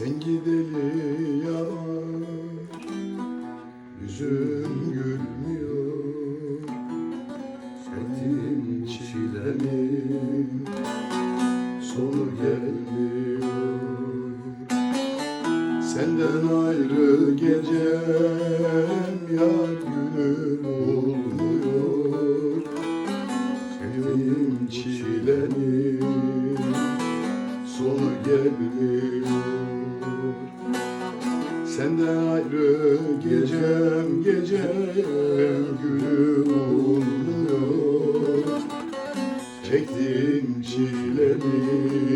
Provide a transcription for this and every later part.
Sen gideli yalan, yüzün gülmüyor. Çektiğim çilenin sonu gelmiyor. Senden ayrı gecem, yar günüm olmuyor. Çektiğim çilenin sonu gelmiyor. Senden ayrı gecem, gecem günüm olmuyor. Çektiğim çilenin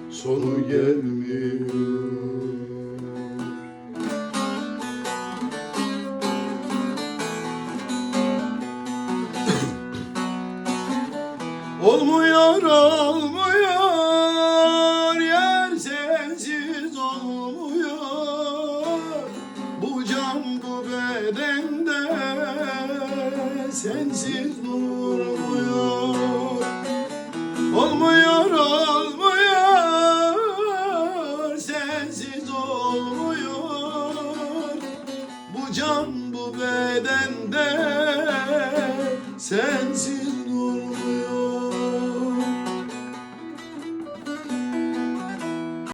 sonu gelmiyor. Olmuyor, olmuyor, yar sensiz olmuyor. Bu can bu bedende sensiz durmuyor.